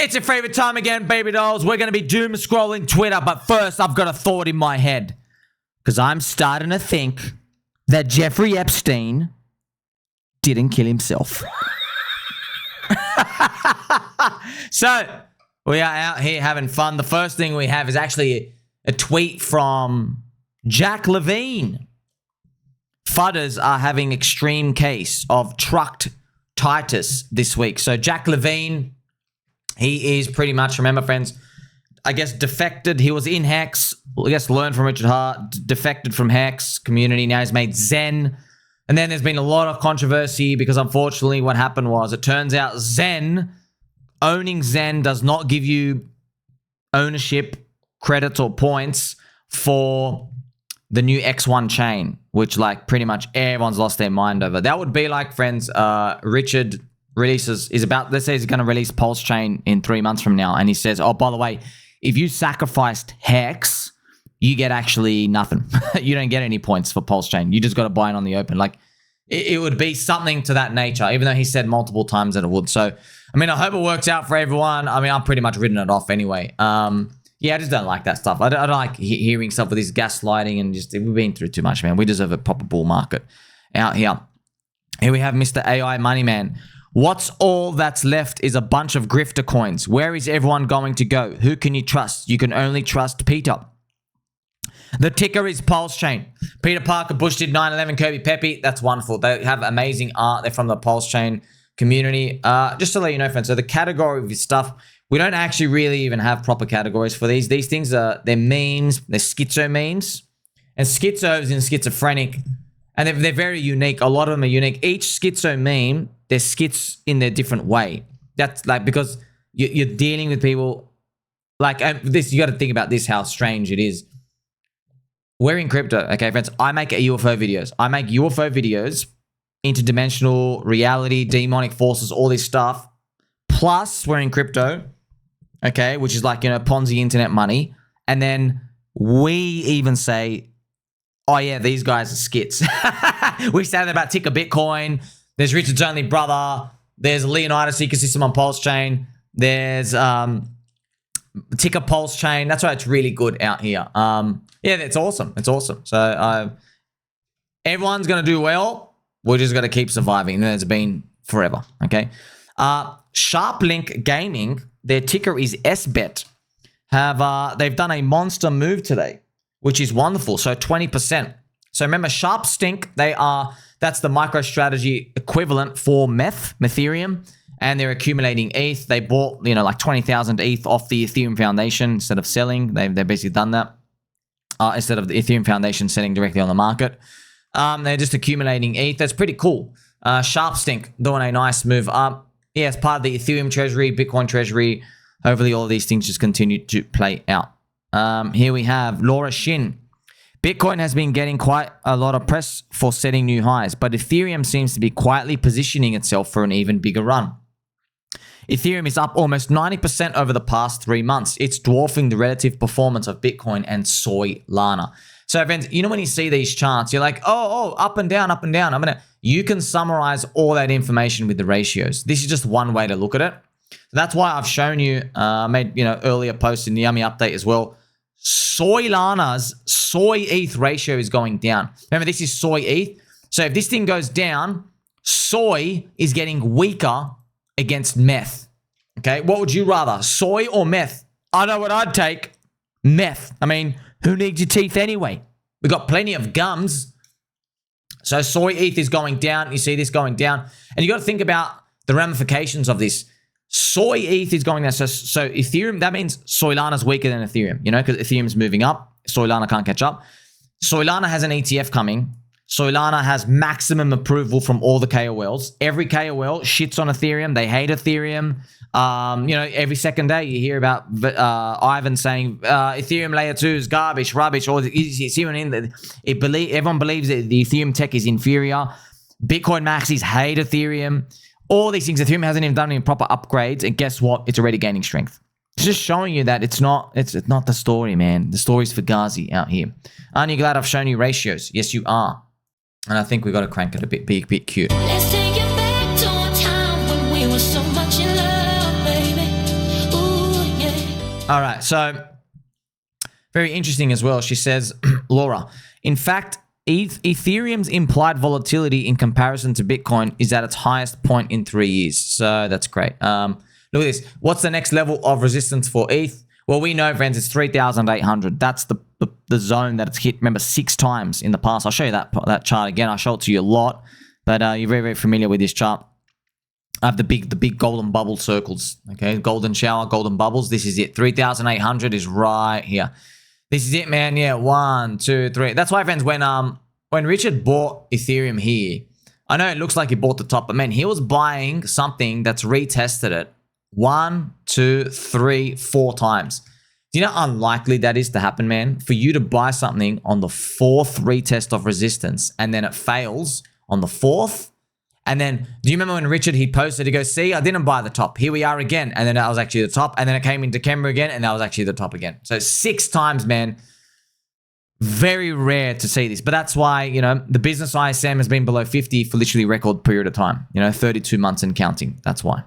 It's your favorite time again, baby dolls. We're going to be doom scrolling Twitter, but first I've got a thought in my head. Because I'm starting to think that Jeffrey Epstein didn't kill himself. So, we are out here having fun. The first thing we have is actually a tweet from Jack Levin. Fudders are having extreme case of trucked Titus this week. So Jack Levin, he is pretty much, remember friends, I guess defected. He was in Hex. I guess learned from Richard Hart, defected from Hex community. Now he's made Zen. And then there's been a lot of controversy because unfortunately what happened was it turns out owning Zen does not give you ownership, credits or points for the new X1 chain, which like pretty much everyone's lost their mind over. That would be like, friends, Richard is about, let's say he's going to release PULSECHAIN in 3 months from now. And he says, oh, by the way, if you sacrificed Hex, you get actually nothing. You don't get any points for PULSECHAIN. You just got to buy it on the open. Like it would be something to that nature, even though he said multiple times that it would. So, I mean, I hope it works out for everyone. I mean, I've pretty much written it off anyway. Yeah, I just don't like that stuff. I don't like hearing stuff with this gaslighting and just, we've been through too much, man. We deserve a proper bull market out here. Here we have Mr. AI Money Man. What's all that's left is a bunch of grifter coins. Where is everyone going to go? Who can you trust? You can only trust Peter. The ticker is PULSECHAIN. Peter Parker, Bush did 9/11, Kirby Pepe. That's wonderful. They have amazing art. They're from the PULSECHAIN community. Just to let you know, friends, so the category of this stuff, we don't actually really even have proper categories for these. These things are, they're memes, they're schizo memes. And schizos and schizophrenic, and they're very unique. A lot of them are unique. Each schizo meme, they're skits in their different way. That's like, because you're dealing with people like this. You got to think about this, how strange it is. We're in crypto, okay, friends. I make UFO videos. I make UFO videos, interdimensional reality, demonic forces, all this stuff. Plus, we're in crypto, okay, which is like, you know, Ponzi internet money. And then we even say, oh yeah, these guys are skits. We say that about Ticker Bitcoin. There's Richard's only brother. There's Leonidas ecosystem on PULSECHAIN. There's Ticker PULSECHAIN. That's why it's really good out here. Yeah, it's awesome. It's awesome. So everyone's going to do well. We're just going to keep surviving. And it's been forever, okay? SharpLink Gaming, their ticker is SBET. They've done a monster move today, which is wonderful. So 20%. So remember, SharpStink, that's the MicroStrategy equivalent for Ethereum, and they're accumulating ETH. They bought, you know, like 20,000 ETH off the Ethereum Foundation instead of selling. They've basically done that instead of the Ethereum Foundation selling directly on the market. They're just accumulating ETH. That's pretty cool. SharpStink doing a nice move up. Yeah, it's part of the Ethereum Treasury, Bitcoin Treasury. Hopefully all of these things just continue to play out. Here we have Laura Shin. Bitcoin has been getting quite a lot of press for setting new highs, but Ethereum seems to be quietly positioning itself for an even bigger run. Ethereum is up almost 90% over the past 3 months. It's dwarfing the relative performance of Bitcoin and Soylana. So friends, you know when you see these charts, you're like, oh, up and down, up and down. You can summarize all that information with the ratios. This is just one way to look at it. That's why I've shown you, made, you know, earlier posts in the Yummy update as well. Soylana's soy ETH ratio is going down. Remember, this is soy ETH. So if this thing goes down, soy is getting weaker against meth. Okay, what would you rather, soy or meth? I know what I'd take. Meth. I mean, who needs your teeth anyway? We've got plenty of gums. So soy ETH is going down. You see this going down. And you got to think about the ramifications of this. Soy ETH is going down. So Ethereum, that means Soylana's weaker than Ethereum, you know, because Ethereum's moving up. Soylana can't catch up. Soylana has an ETF coming. Soylana has maximum approval from all the KOLs. Every KOL shits on Ethereum. They hate Ethereum. You know, every second day you hear about Ivan saying Ethereum layer 2 is garbage, rubbish. Or you see what I mean? Everyone believes that the Ethereum tech is inferior. Bitcoin maxis hate Ethereum. All these things. Ethereum hasn't even done any proper upgrades, and guess what? It's already gaining strength. It's just showing you that it's not the story, man. The story's for Ghazi out here. Aren't you glad I've shown you ratios? Yes, you are. And I think we've got to crank it a bit cute. Let's take it back to a time when we were so much in love, baby. All right, so very interesting as well. She says, Laura, in fact, Ethereum's implied volatility in comparison to Bitcoin is at its highest point in 3 years. So that's great. Look at this. What's the next level of resistance for ETH? Well, we know, friends, it's 3,800. That's the zone that it's hit, remember, 6 times in the past. I'll show you that chart again. I'll show it to you a lot, but you're very, very familiar with this chart. I have the big golden bubble circles, okay? Golden shower, golden bubbles. This is it. 3,800 is right here. This is it, man. Yeah, 1, 2, 3. That's why, friends, when Richard bought Ethereum here, I know it looks like he bought the top, but man, he was buying something that's retested it 1, 2, 3, 4 times. Do you know how unlikely that is to happen, man? For you to buy something on the 4th retest of resistance and then it fails on the 4th. And then, do you remember when Richard, he posted, he goes, see, I didn't buy the top. Here we are again. And then that was actually the top. And then it came into camera again, and that was actually the top again. So 6 times, man. Very rare to see this. But that's why, you know, the business ISM has been below 50 for literally record period of time. You know, 32 months and counting. That's why.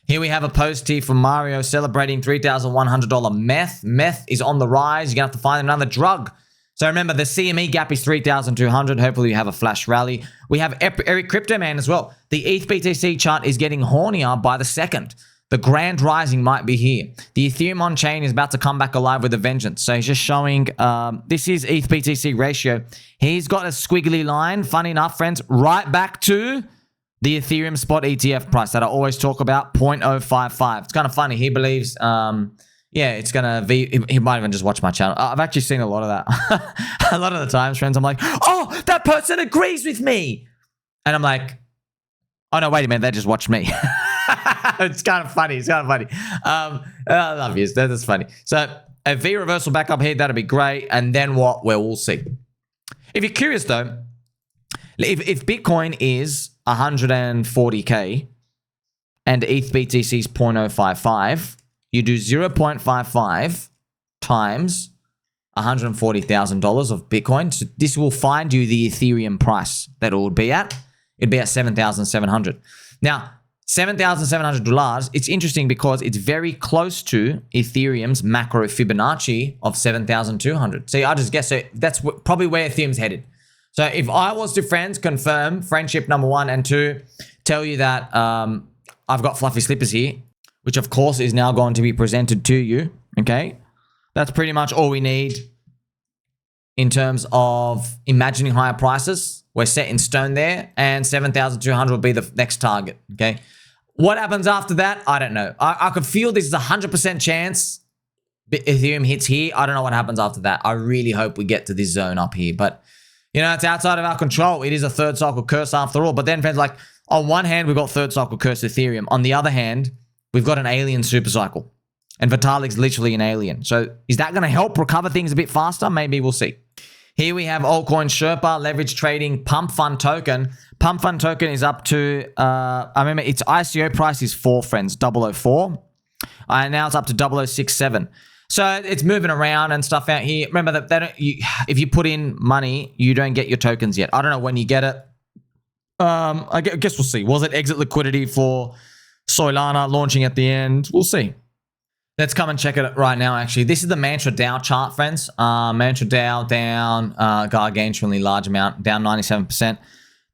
Here we have a post here from Mario celebrating $3,100 meth. Meth is on the rise. You're going to have to find another drug. So remember, the CME gap is 3,200. Hopefully you have a flash rally. We have Eric Crypto Man as well. The ETH-BTC chart is getting hornier by the second. The grand rising might be here. The Ethereum on-chain is about to come back alive with a vengeance. So he's just showing, this is ETH-BTC ratio. He's got a squiggly line, funny enough, friends, right back to the Ethereum spot ETF price that I always talk about, 0.055. It's kind of funny. He believes... yeah, it's going to be... He might even just watch my channel. I've actually seen a lot of that. A lot of the times, friends, I'm like, oh, that person agrees with me. And I'm like, oh, no, wait a minute. They just watched me. It's kind of funny. It's kind of funny. I love you. That's funny. So a V reversal back up here, that'd be great. And then what? Well, we'll see. If you're curious, though, if Bitcoin is 140K and ETH-BTC is 0.055... you do 0.55 times $140,000 of Bitcoin. So this will find you the Ethereum price that it would be at. It'd be at 7,700. Now, $7,700, it's interesting because it's very close to Ethereum's macro Fibonacci of 7,200. See, I just guess so that's probably where Ethereum's headed. So if I was to, friends, confirm friendship number 1 and 2, tell you that I've got fluffy slippers here, which of course is now going to be presented to you, okay? That's pretty much all we need in terms of imagining higher prices. We're set in stone there, and 7,200 will be the next target, okay? What happens after that? I don't know. I could feel this is a 100% chance Ethereum hits here. I don't know what happens after that. I really hope we get to this zone up here, but you know, it's outside of our control. It is a third cycle curse after all. But then, friends, like on one hand, we've got third cycle curse Ethereum. On the other hand, we've got an alien SuperCycle. And Vitalik's literally an alien. So is that going to help recover things a bit faster? Maybe we'll see. Here we have altcoin Sherpa, leverage trading, PumpFun token. PumpFun token is up to, I remember its ICO price is 4, friends, 004. And now it's up to 0067. So it's moving around and stuff out here. Remember that they don't, if you put in money, you don't get your tokens yet. I don't know when you get it. I guess we'll see. Was it exit liquidity for Soylana launching at the end? We'll see. Let's come and check it right now, actually. This is the Mantra DAO chart, friends. Mantra DAO down, gargantuanly large amount, down 97%.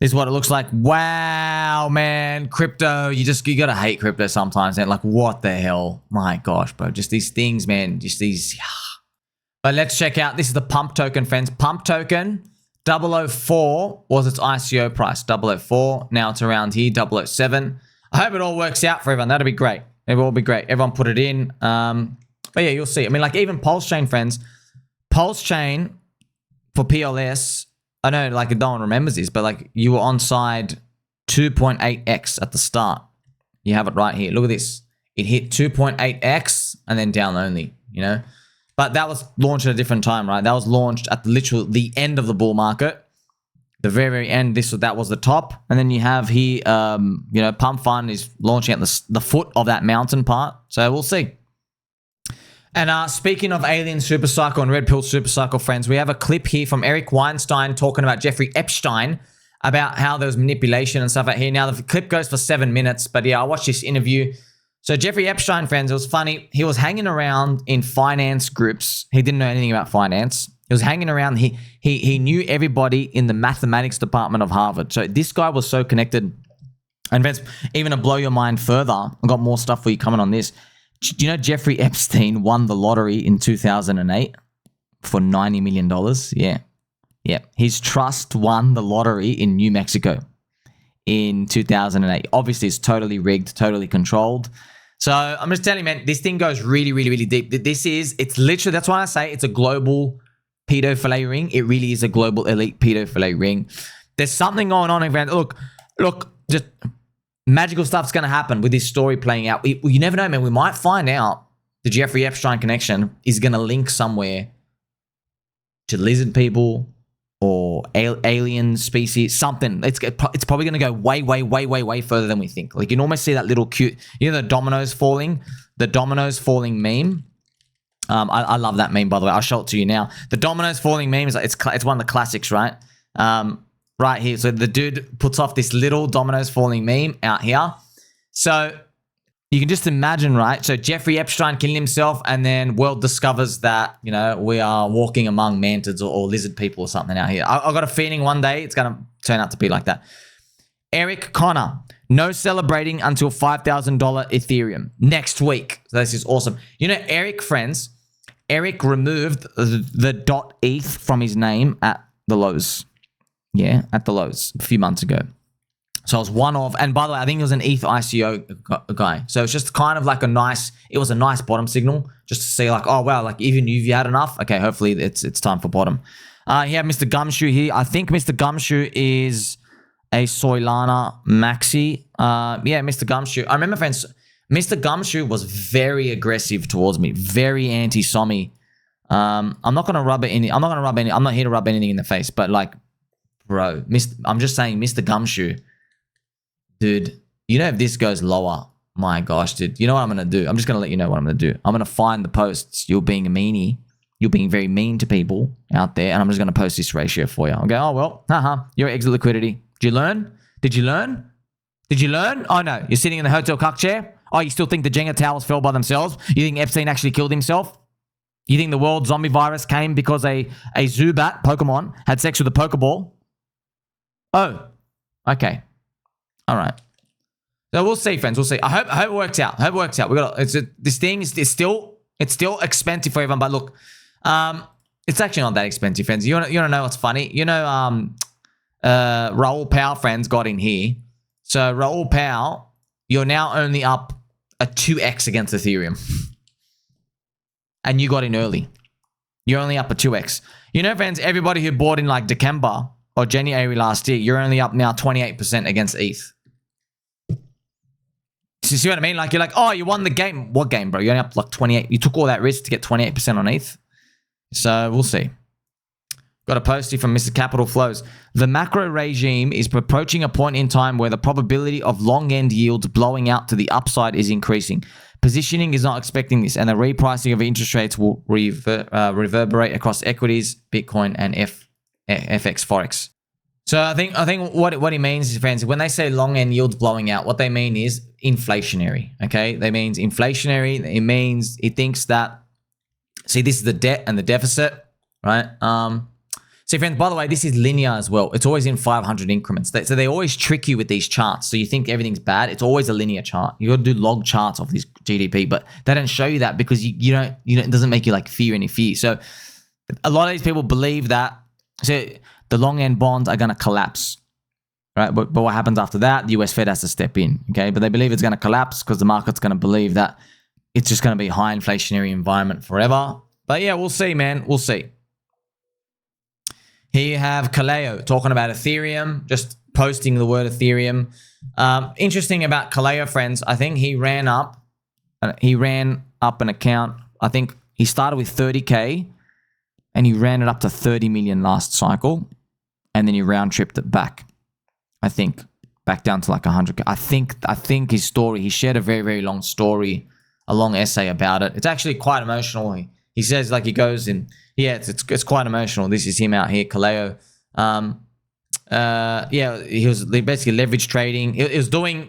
This is what it looks like. Wow, man. Crypto, you gotta hate crypto sometimes, man. Like, what the hell? My gosh, bro. Just these things, man. Just these. But let's check out. This is the Pump token, friends. Pump token, 004 was its ICO price. 004. Now it's around here, 007. I hope it all works out for everyone. That'd be great. It will be great. Everyone put it in. But yeah, you'll see. I mean, like even PulseChain, friends. PulseChain for PLS, I know like no one remembers this, but like you were on side 2.8x at the start. You have it right here. Look at this. It hit 2.8x and then down only, you know. But that was launched at a different time, right? That was launched at the end of the bull market. The very, very end, that was the top. And then you have here, you know, PumpFun is launching at the foot of that mountain part. So we'll see. And speaking of alien SuperCycle and red pill SuperCycle, friends, we have a clip here from Eric Weinstein talking about Jeffrey Epstein, about how there was manipulation and stuff out here. Now, the clip goes for 7 minutes. But yeah, I watched this interview. So Jeffrey Epstein, friends, it was funny. He was hanging around in finance groups. He didn't know anything about finance. He was hanging around. He knew everybody in the mathematics department of Harvard. So this guy was so connected. And friends, even to blow your mind further, I've got more stuff for you coming on this. Do you know Jeffrey Epstein won the lottery in 2008 for $90 million? Yeah. Yeah. His trust won the lottery in New Mexico in 2008. Obviously, it's totally rigged, totally controlled. So I'm just telling you, man, this thing goes really, really, really deep. It's literally, that's why I say it's a global pedophile ring. It really is a global elite pedophile ring. There's something going on, friends. Look, just magical stuff's going to happen with this story playing out. You never know, man. We might find out the Jeffrey Epstein connection is going to link somewhere to lizard people or alien species, something. It's probably going to go way, way, way, way, way further than we think. Like, you can almost see that little cute, you know, the dominoes falling meme. I love that meme, by the way. I'll show it to you now. The dominoes falling meme is like, it's one of the classics, right? Right here. So the dude puts off this little dominoes falling meme out here. So you can just imagine, right? So Jeffrey Epstein killing himself, and then world discovers that, you know, we are walking among mantids or lizard people or something out here. I've got a feeling one day it's going to turn out to be like that. Eric Connor, no celebrating until $5,000 Ethereum next week. So this is awesome. You know, Eric, friends, Eric removed the .eth from his name at the lows. Yeah, at the lows a few months ago. So I was one of, and by the way, I think it was an ETH ICO guy. So it's just kind of like it was a nice bottom signal just to see like, oh, wow, like even if you had enough, okay, hopefully it's time for bottom. You have Mr. Gumshoe here. I think Mr. Gumshoe is a Soylana maxi. Yeah, Mr. Gumshoe. I remember, friends, Mr. Gumshoe was very aggressive towards me, very anti-sommy. I'm not here to rub anything in the face, but like, bro, I'm just saying, Mr. Gumshoe, dude, you know, if this goes lower, my gosh, dude, you know what I'm going to do? I'm just going to let you know what I'm going to do. I'm going to find the posts. You're being a meanie. You're being very mean to people out there, and I'm just going to post this ratio for you. I'll go, oh, well, you're exit liquidity. Did you learn? Did you learn? Did you learn? Oh, no, you're sitting in the hotel cuck chair? Oh, you still think the Jenga towers fell by themselves? You think Epstein actually killed himself? You think the world zombie virus came because a Zubat Pokemon had sex with a Pokeball? Oh, okay. All right. So we'll see, friends. We'll see. I hope it works out. This thing is still expensive for everyone. But look, it's actually not that expensive, friends. You want to know what's funny? You know, Raoul Pal, friends, got in here. So Raoul Pal, you're now only up a 2x against Ethereum, and you got in early. You're only up a 2x. You know, friends, everybody who bought in like December or January last year, you're only up now 28% against ETH. You see what I mean? Like, you're like, oh, you won the game. What game, bro? You're only up like 28. You took all that risk to get 28% on ETH. So we'll see. Got a postie from Mr. Capital Flows. The macro regime is approaching a point in time where the probability of long-end yields blowing out to the upside is increasing. Positioning is not expecting this, and the repricing of interest rates will reverberate across equities, Bitcoin, and FX Forex. So I think what he means is, friends, when they say long end yields blowing out, what they mean is inflationary. Okay, they means inflationary. It means he thinks that. See, this is the debt and the deficit, right? See, friends, by the way, this is linear as well. It's always in 500 increments. So they always trick you with these charts. So you think everything's bad. It's always a linear chart. You got to do log charts of this GDP, but they don't show you that because you don't. It doesn't make you like fear any fear. So a lot of these people believe that. So the long end bonds are going to collapse, right? But what happens after that? The US Fed has to step in, okay? But they believe it's going to collapse because the market's going to believe that it's just going to be a high inflationary environment forever. But yeah, we'll see, man. We'll see. Here you have Kaleo talking about Ethereum, just posting the word Ethereum. Interesting about Kaleo, friends. I think he ran up an account. I think he started with 30K and he ran it up to 30 million last cycle. And then he round tripped it back. I think back down to like 100K. I think his story, he shared a very, very long story, a long essay about it. It's actually quite emotional. He says, like, he goes in, yeah, it's quite emotional. This is him out here, Kaleo. Yeah, he was basically leverage trading. He was doing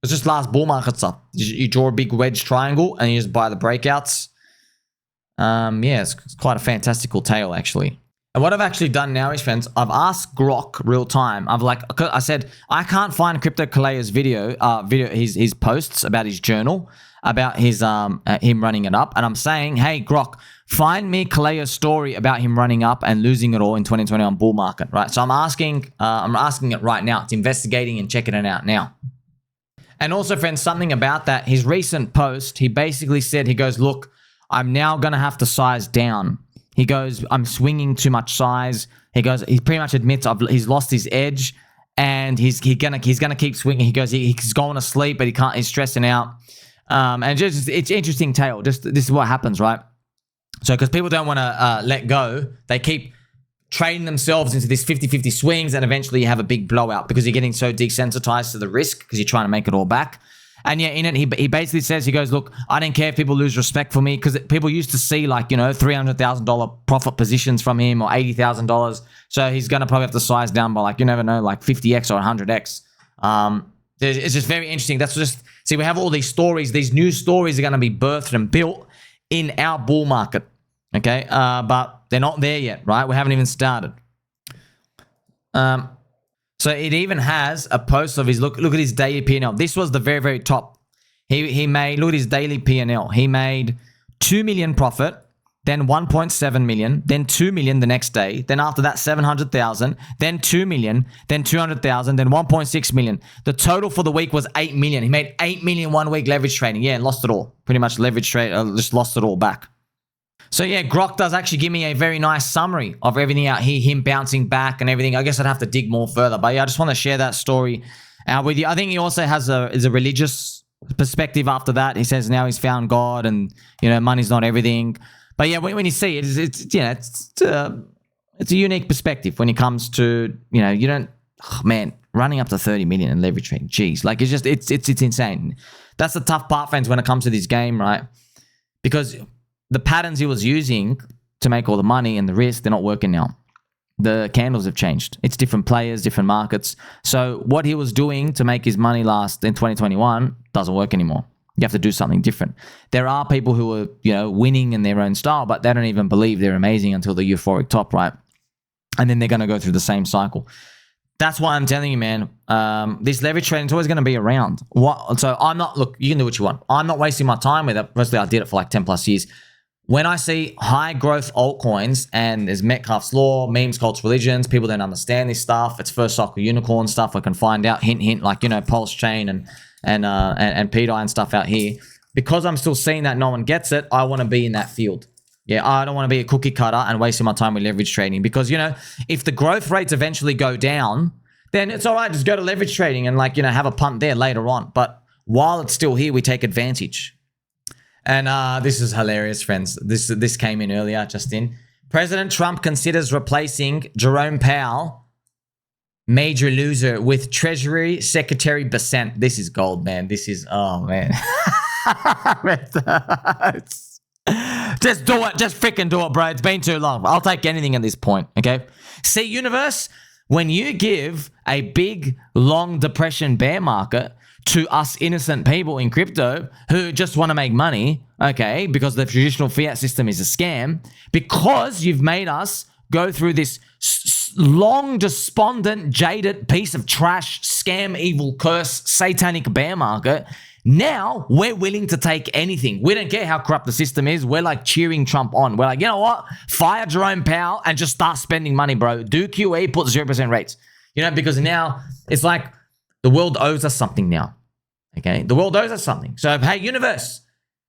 It's just last bull market stuff. You draw a big wedge triangle and you just buy the breakouts. Yeah, it's quite a fantastical tale, actually. And what I've actually done now is, friends, I've asked Grok real time. I said, I can't find Crypto Kaleo's his posts about his journal, about his him running it up. And I'm saying, hey, Grok, find me Kaleo's story about him running up and losing it all in 2021 bull market, right? So I'm asking it right now. It's investigating and checking it out now. And also, friends, something about that, his recent post, he basically said, he goes, look, I'm now going to have to size down. He goes, I'm swinging too much size. He goes, he pretty much admits he's lost his edge and he's gonna keep swinging. He goes, he's going to sleep, but he's stressing out. And just, it's interesting tale. Just this is what happens, right? So because people don't want to let go, they keep trading themselves into this 50-50 swings, and eventually you have a big blowout because you're getting so desensitized to the risk because you're trying to make it all back. And yeah, in it, he basically says, he goes, look, I don't care if people lose respect for me, because people used to see like, you know, $300,000 profit positions from him or $80,000. So he's going to probably have to size down by like, you never know, like 50x or 100x. It's just very interesting. That's just, see, we have all these stories. These new stories are going to be birthed and built in our bull market. Okay. But they're not there yet, right? We haven't even started. So it even has a post of his, look at his daily P&L. This was the very, very top. He made, look at his daily P&L. He made 2 million profit, then 1.7 million, then 2 million the next day. Then after that, 700,000, then 2 million, then 200,000, then 1.6 million. The total for the week was 8 million. He made 8 million 1 week leverage trading. Yeah, lost it all. Pretty much leverage trade, just lost it all back. So yeah, Grok does actually give me a very nice summary of everything out here, him bouncing back and everything. I guess I'd have to dig more further, but yeah, I just want to share that story with you. I think he also has a religious perspective after that. He says now he's found God and, you know, money's not everything. But yeah, when you see it, it's a unique perspective when it comes to, you know, you don't, oh man, running up to 30 million in leverage trading. Jeez, like it's just, it's insane. That's the tough part, friends, when it comes to this game, right? Because the patterns he was using to make all the money and the risk, they're not working now. The candles have changed. It's different players, different markets. So what he was doing to make his money last in 2021 doesn't work anymore. You have to do something different. There are people who are, you know, winning in their own style, but they don't even believe they're amazing until the euphoric top, right? And then they're going to go through the same cycle. That's why I'm telling you, man, this leverage trading is always going to be around. So I'm not, look, you can do what you want. I'm not wasting my time with it. Mostly I did it for like 10 plus years. When I see high growth altcoins and there's Metcalfe's law, memes, cults, religions, people don't understand this stuff. It's first cycle unicorn stuff. I can find out, hint, hint, like, you know, PULSECHAIN and PDI and stuff out here. Because I'm still seeing that no one gets it, I want to be in that field. Yeah, I don't want to be a cookie cutter and wasting my time with leverage trading, because, you know, if the growth rates eventually go down, then it's all right. Just go to leverage trading and, like, you know, have a punt there later on. But while it's still here, we take advantage. And this is hilarious, friends. This came in earlier, just in. President Trump considers replacing Jerome Powell, major loser, with Treasury Secretary Bessent. This is gold, man. This is, oh, man. Just do it. Just freaking do it, bro. It's been too long. I'll take anything at this point, okay? See, universe, when you give a big, long depression bear market to us innocent people in crypto who just want to make money, okay, because the traditional fiat system is a scam, because you've made us go through this long, despondent, jaded piece of trash, scam, evil, curse, satanic bear market, now we're willing to take anything. We don't care how corrupt the system is. We're like cheering Trump on. We're like, you know what? Fire Jerome Powell and just start spending money, bro. Do QE, put 0% rates. You know, because now it's like the world owes us something now. Okay, the world owes us something. So, hey, universe,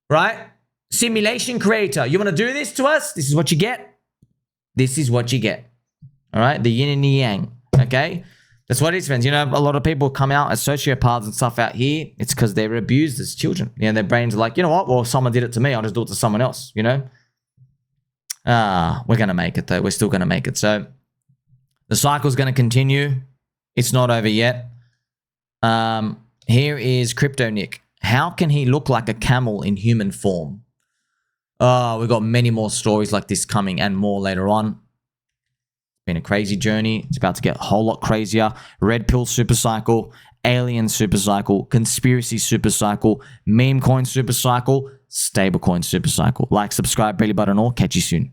right? Simulation creator, you want to do this to us? This is what you get. This is what you get. All right, the yin and the yang. Okay, that's what it is, friends. You know, a lot of people come out as sociopaths and stuff out here. It's because they were abused as children. You know, their brains are like, you know what? Well, if someone did it to me, I'll just do it to someone else. You know. We're gonna make it though. We're still gonna make it. So the cycle's gonna continue. It's not over yet. Here is Crypto Nick. How can he look like a camel in human form? Oh, we've got many more stories like this coming and more later on. It's been a crazy journey. It's about to get a whole lot crazier. Red Pill SuperCycle alien supercycle, conspiracy supercycle, meme coin supercycle, stablecoin supercycle. Like, subscribe, belly button all. Catch you soon.